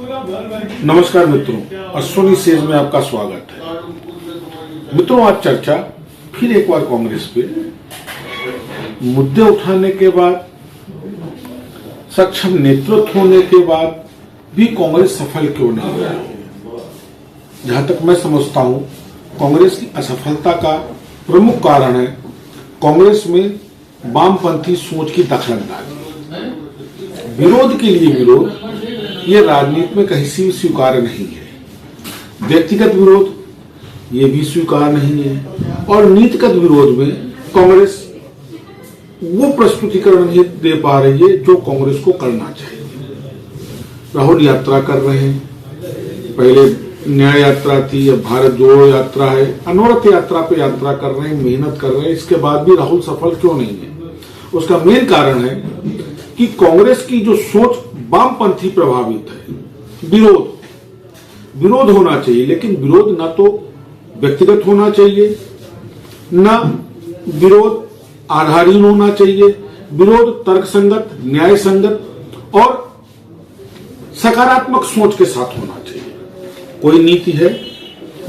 नमस्कार मित्रों, अश्विनी सेज में आपका स्वागत है। मित्रों, आज चर्चा फिर एक बार कांग्रेस पे मुद्दे उठाने के बाद, सक्षम नेतृत्व होने के बाद भी कांग्रेस सफल क्यों नहीं हुआ। जहां तक मैं समझता हूं, कांग्रेस की असफलता का प्रमुख कारण है कांग्रेस में वामपंथी सोच की दखलंदाजी। विरोध के लिए विरोध ये राजनीति में कहीं से भी स्वीकार्य नहीं है। व्यक्तिगत विरोध ये भी स्वीकार नहीं है, और नीतिगत विरोध में कांग्रेस वो प्रस्तुतिकरण नहीं दे पा रही है जो कांग्रेस को करना चाहिए। राहुल यात्रा कर रहे हैं, पहले न्याय यात्रा थी, अब भारत जोड़ो यात्रा है, अनवरत यात्रा पे यात्रा कर रहे हैं, मेहनत कर रहे हैं। इसके बाद भी राहुल सफल क्यों नहीं है? उसका मेन कारण है कि कांग्रेस की जो सोच वामपंथी प्रभावित है। विरोध होना चाहिए, लेकिन विरोध ना तो व्यक्तिगत होना चाहिए, ना विरोध आधारहीन होना चाहिए। विरोध तर्कसंगत, न्याय संगत और सकारात्मक सोच के साथ होना चाहिए। कोई नीति है,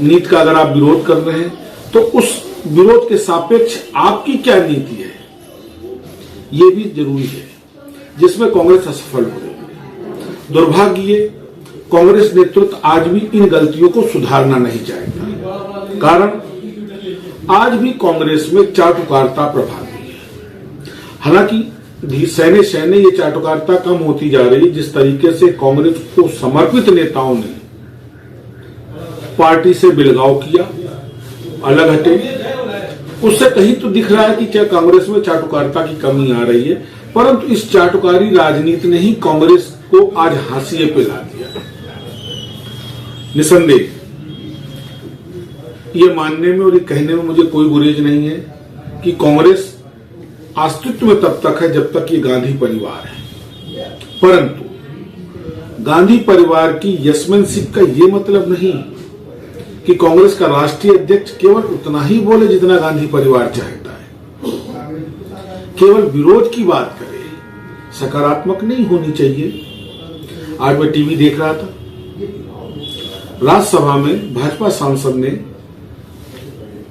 नीति का अगर आप विरोध कर रहे हैं तो उस विरोध के सापेक्ष आपकी क्या नीति है, ये भी जरूरी है, जिसमें कांग्रेस असफल हो रही है। दुर्भाग्य, कांग्रेस नेतृत्व आज भी इन गलतियों को सुधारना नहीं चाहता। कारण आज भी कांग्रेस में चाटुकारिता प्रभावी है। हालांकि सैने ये चाटुकारिता कम होती जा रही है। जिस तरीके से कांग्रेस को समर्पित नेताओं ने पार्टी से बिलगाव किया, अलग हटे, उससे कहीं तो दिख रहा है कि क्या कांग्रेस में चाटुकारिता की कमी आ रही है। परंतु इस चाटुकारी राजनीति ने ही कांग्रेस को आज हाशिए पे ला दिया। निसंदेह ये मानने में और ये कहने में मुझे कोई गुरेज नहीं है कि कांग्रेस अस्तित्व में तब तक है जब तक ये गांधी परिवार है। परंतु गांधी परिवार की यशमनशिप का ये मतलब नहीं कि कांग्रेस का राष्ट्रीय अध्यक्ष केवल उतना ही बोले जितना गांधी परिवार चाहता है, केवल विरोध की बात करे, सकारात्मक नहीं होनी चाहिए। आज मैं टीवी देख रहा था, राज्यसभा में भाजपा सांसद ने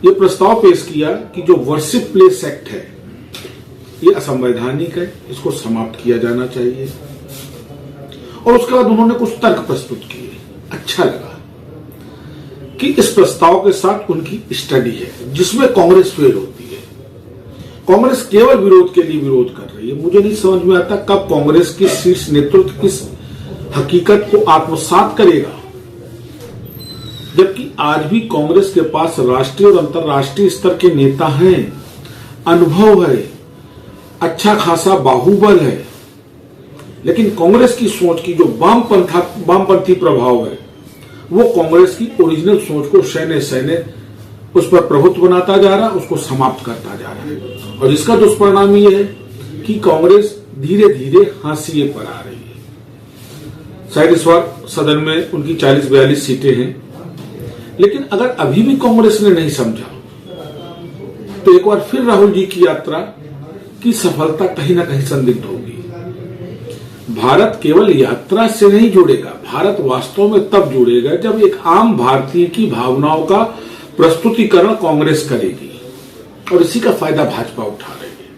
ये प्रस्ताव पेश किया कि जो वर्शिप प्लेस एक्ट है ये असंवैधानिक है, इसको समाप्त किया जाना चाहिए। और उसके बाद उन्होंने कुछ तर्क प्रस्तुत किए। अच्छा लगा कि इस प्रस्ताव के साथ उनकी स्टडी है जिसमें कांग्रेस फेल होती है। कांग्रेस केवल विरोध के लिए विरोध कर रही है। मुझे नहीं समझ में आता कब कांग्रेस की शीर्ष नेतृत्व इस हकीकत को आत्मसात करेगा, जबकि आज भी कांग्रेस के पास राष्ट्रीय और अंतर्राष्ट्रीय स्तर के नेता हैं, अनुभव है, अच्छा खासा बाहुबल है। लेकिन कांग्रेस की सोच की जो वामपंथी प्रभाव है, वो कांग्रेस की ओरिजिनल सोच को सैने उस पर प्रभुत्व बनाता जा रहा है, उसको समाप्त करता जा रहा है। और इसका दुष्परिणाम ये है कि कांग्रेस धीरे धीरे हाशिए पर आ रही है। शायद इस बार सदन में उनकी 40-42 सीटें हैं, लेकिन अगर अभी भी कांग्रेस ने नहीं समझा तो एक बार फिर राहुल जी की यात्रा की सफलता कहीं ना कहीं संदिग्ध होगी। भारत केवल यात्रा से नहीं जुड़ेगा, भारत वास्तव में तब जुड़ेगा जब एक आम भारतीय की भावनाओं का प्रस्तुतिकरण कांग्रेस करेगी, और इसी का फायदा भाजपा उठा रही है।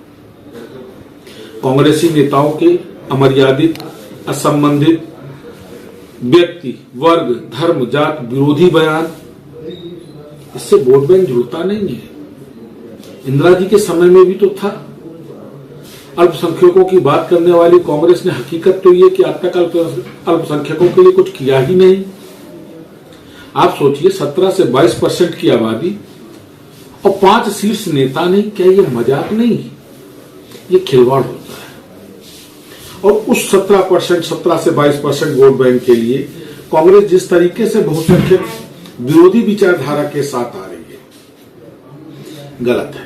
कांग्रेसी नेताओं के अमर्यादित, असंबंधित, व्यक्ति, वर्ग, धर्म, जात विरोधी बयान, इससे वोट बैंक जुड़ता नहीं है। इंदिरा जी के समय में भी तो था। अल्पसंख्यकों की बात करने वाली कांग्रेस ने हकीकत तो ये कि अब तक अल्पसंख्यकों के लिए कुछ किया ही नहीं। आप सोचिए, 17 से 22% की आबादी और 5 शीर्ष नेता नहीं, क्या ये मजाक नहीं? ये खिलवाड़ होता है। और उस 17 से 22% वोट बैंक के लिए कांग्रेस जिस तरीके से बहुसंख्यक विरोधी विचारधारा के साथ आ रही है, गलत है।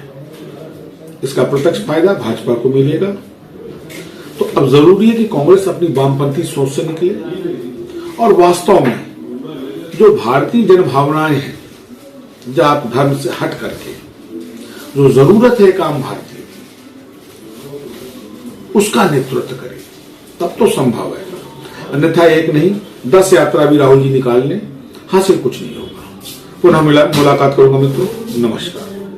इसका प्रत्यक्ष फायदा भाजपा को मिलेगा। तो अब जरूरी है कि कांग्रेस अपनी वामपंथी सोच से निकले और वास्तव में जो भारतीय जनभावनाएं हैं, जात धर्म से हट करके जो जरूरत है एक आम भारतीय, उसका नेतृत्व करे, तब तो संभव है। अन्यथा एक नहीं 10 यात्रा भी राहुल जी निकाल लें, हासिल कुछ नहीं होगा। पुनः मुलाकात करूंगा मित्रों, नमस्कार।